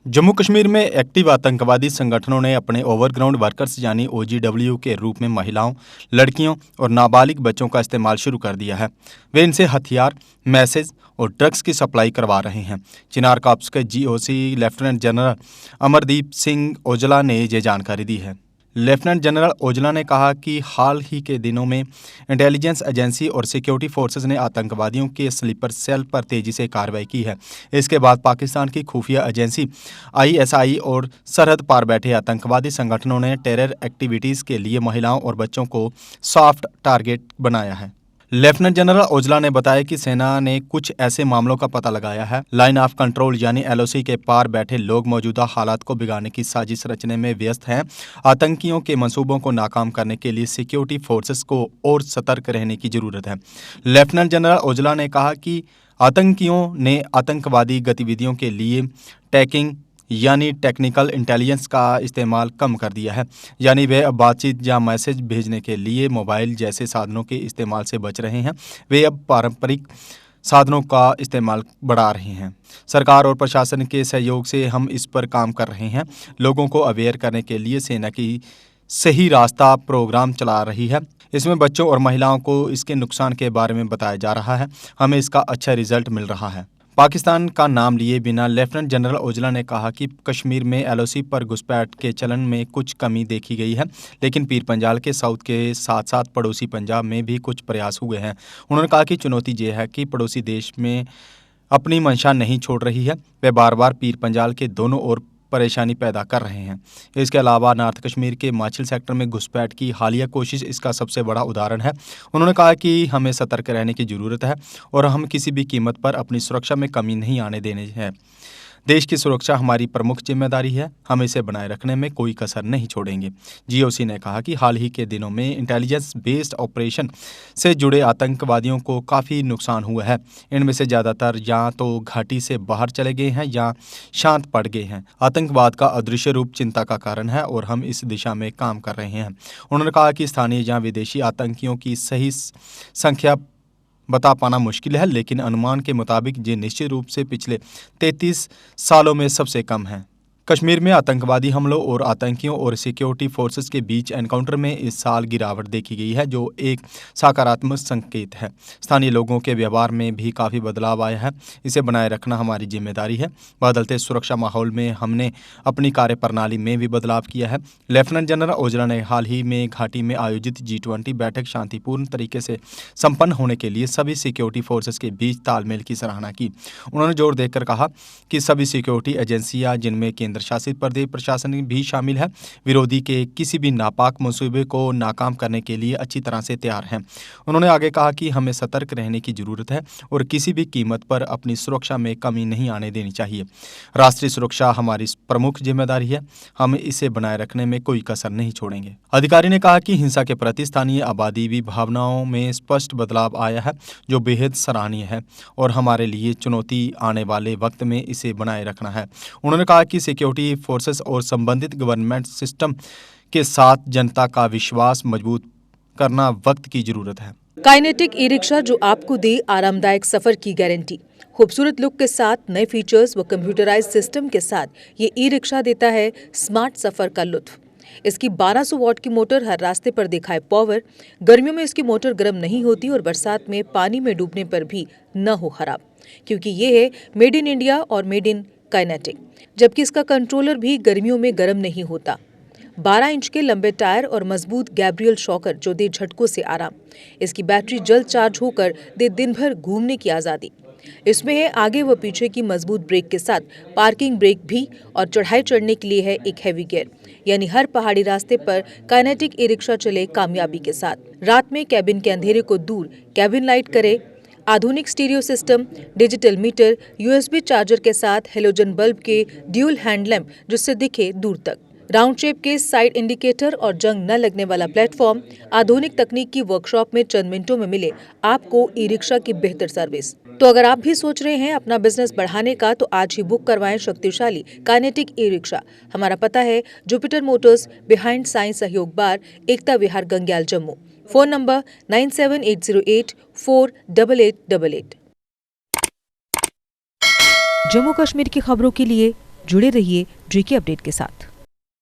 जम्मू कश्मीर में एक्टिव आतंकवादी संगठनों ने अपने ओवरग्राउंड वर्कर्स यानी ओजीडब्ल्यू के रूप में महिलाओं, लड़कियों और नाबालिग बच्चों का इस्तेमाल शुरू कर दिया है। वे इनसे हथियार, मैसेज और ड्रग्स की सप्लाई करवा रहे हैं। चिनार कॉर्प्स के GOC lieutenant general Amardeep Singh Aujla ने ये जानकारी दी है। लेफ्टिनेंट जनरल ओजला ने कहा कि हाल ही के दिनों में इंटेलिजेंस एजेंसी और सिक्योरिटी फोर्सेस ने आतंकवादियों के स्लीपर सेल पर तेजी से कार्रवाई की है। इसके बाद पाकिस्तान की खुफिया एजेंसी आईएसआई और सरहद पार बैठे आतंकवादी संगठनों ने टेरर एक्टिविटीज़ के लिए महिलाओं और बच्चों को सॉफ्ट टारगेट बनाया है। लेफ्टिनेंट जनरल ओजला ने बताया कि सेना ने कुछ ऐसे मामलों का पता लगाया है। लाइन ऑफ कंट्रोल यानी एलओसी के पार बैठे लोग मौजूदा हालात को बिगाड़ने की साजिश रचने में व्यस्त हैं। आतंकियों के मंसूबों को नाकाम करने के लिए सिक्योरिटी फोर्सेस को और सतर्क रहने की जरूरत है। लेफ्टिनेंट जनरल ओजला ने कहा कि आतंकियों ने आतंकवादी गतिविधियों के लिए टैकिंग यानी टेक्निकल इंटेलिजेंस का इस्तेमाल कम कर दिया है, यानी वे अब बातचीत या मैसेज भेजने के लिए मोबाइल जैसे साधनों के इस्तेमाल से बच रहे हैं। वे अब पारंपरिक साधनों का इस्तेमाल बढ़ा रहे हैं। सरकार और प्रशासन के सहयोग से हम इस पर काम कर रहे हैं। लोगों को अवेयर करने के लिए सेना की सही रास्ता प्रोग्राम चला रही है। इसमें बच्चों और महिलाओं को इसके नुकसान के बारे में बताया जा रहा है। हमें इसका अच्छा रिजल्ट मिल रहा है। पाकिस्तान का नाम लिए बिना लेफ्टिनेंट जनरल ओजला ने कहा कि कश्मीर में एलओसी पर घुसपैठ के चलन में कुछ कमी देखी गई है, लेकिन पीर पंजाल के साउथ के साथ साथ पड़ोसी पंजाब में भी कुछ प्रयास हुए हैं। उन्होंने कहा कि चुनौती ये है कि पड़ोसी देश में अपनी मंशा नहीं छोड़ रही है। वे बार बार पीर पंजाल के दोनों ओर परेशानी पैदा कर रहे हैं। इसके अलावा नॉर्थ कश्मीर के माछिल सेक्टर में घुसपैठ की हालिया कोशिश इसका सबसे बड़ा उदाहरण है। उन्होंने कहा कि हमें सतर्क रहने की ज़रूरत है और हम किसी भी कीमत पर अपनी सुरक्षा में कमी नहीं आने देनी है। देश की सुरक्षा हमारी प्रमुख जिम्मेदारी है। हम इसे बनाए रखने में कोई कसर नहीं छोड़ेंगे। जीओसी ने कहा कि हाल ही के दिनों में इंटेलिजेंस बेस्ड ऑपरेशन से जुड़े आतंकवादियों को काफ़ी नुकसान हुआ है। इनमें से ज़्यादातर या तो घाटी से बाहर चले गए हैं या शांत पड़ गए हैं। आतंकवाद का अदृश्य रूप चिंता का कारण है और हम इस दिशा में काम कर रहे हैं। उन्होंने कहा कि स्थानीय या विदेशी आतंकियों की सही संख्या बता पाना मुश्किल है, लेकिन अनुमान के मुताबिक ये निश्चित रूप से पिछले 33 सालों में सबसे कम है। कश्मीर में आतंकवादी हमलों और आतंकियों और सिक्योरिटी फोर्सेस के बीच एनकाउंटर में इस साल गिरावट देखी गई है, जो एक सकारात्मक संकेत है। स्थानीय लोगों के व्यवहार में भी काफ़ी बदलाव आया है। इसे बनाए रखना हमारी जिम्मेदारी है। बदलते सुरक्षा माहौल में हमने अपनी कार्यप्रणाली में भी बदलाव किया है। लेफ्टिनेंट जनरल ओजला ने हाल ही में घाटी में आयोजित G20 बैठक शांतिपूर्ण तरीके से संपन्न होने के लिए सभी सिक्योरिटी फोर्सेस के बीच तालमेल की सराहना की। उन्होंने जोर देकर कहा कि सभी सिक्योरिटी एजेंसियां, जिनमें केंद्र शासित प्रदेश प्रशासन भी शामिल है, विरोधी के किसी भी नापाक मंसूबे को नाकाम करने के लिए अच्छी तरह से तैयार हैं। उन्होंने आगे कहा कि हमें सतर्क रहने की जरूरत है और किसी भी कीमत पर अपनी सुरक्षा में कमी नहीं आने देनी चाहिए। राष्ट्रीय सुरक्षा हमारी प्रमुख जिम्मेदारी है। हम इसे बनाए रखने में कोई कसर नहीं छोड़ेंगे। अधिकारी ने कहा कि हिंसा के प्रति स्थानीय आबादी भी भावनाओं में स्पष्ट बदलाव आया है, जो बेहद सराहनीय है और हमारे लिए चुनौती आने वाले वक्त में इसे बनाए रखना है। उन्होंने कहा कि सिक्योरिटी फोर्सेस और संबंधित गवर्नमेंट सिस्टम के साथ जनता का विश्वास मजबूत करना वक्त की जरूरत है। काइनेटिक ई रिक्शा जो आपको दे आरामदायक सफर की गारंटी। खूबसूरत लुक के साथ, नए फीचर्स व कंप्यूटराइज्ड सिस्टम के साथ ये ई रिक्शा देता है स्मार्ट सफर का लुत्फ। इसकी 1200 वॉट की मोटर हर रास्ते पर दिखाए पावर। गर्मियों में इसकी मोटर गर्म नहीं होती और बरसात में पानी में डूबने पर भी न हो खराब, क्योंकि ये है मेड इन इंडिया और मेड इन काइनेटिक। जबकि इसका कंट्रोलर भी गर्मियों में गर्म नहीं होता। 12 इंच के लंबे टायर और मजबूत गैब्रियल शॉकर जो दे झटकों से आराम। इसकी बैटरी जल्द चार्ज होकर दे दिन भर घूमने की आज़ादी। इसमें है आगे व पीछे की मजबूत ब्रेक के साथ पार्किंग ब्रेक भी, और चढ़ाई चढ़ने के लिए है एक हैवी गियर, यानी हर पहाड़ी रास्ते पर काइनेटिक ई रिक्शा चले कामयाबी के साथ। रात में कैबिन के अंधेरे को दूर कैबिन लाइट करे। आधुनिक stereo system, digital meter, USB charger के साथ हेलोजन बल्ब के ड्यूल हैंड लैंप जिससे दिखे दूर तक। राउंड शेप के साइड इंडिकेटर और जंग न लगने वाला प्लेटफॉर्म। आधुनिक तकनीक की वर्कशॉप में चंद मिनटों में मिले आपको ई रिक्शा की बेहतर सर्विस। तो अगर आप भी सोच रहे हैं अपना बिजनेस बढ़ाने का, तो आज ही बुक करवाएं शक्तिशाली काइनेटिक ई रिक्शा। हमारा पता है जुपिटर मोटर्स, बिहाइंड साइंस सहयोग बार, एकता विहार, गंग्याल, जम्मू। Phone number 9780848888। जम्मू कश्मीर की खबरों के लिए जुड़े रहिए जेके अपडेट के साथ।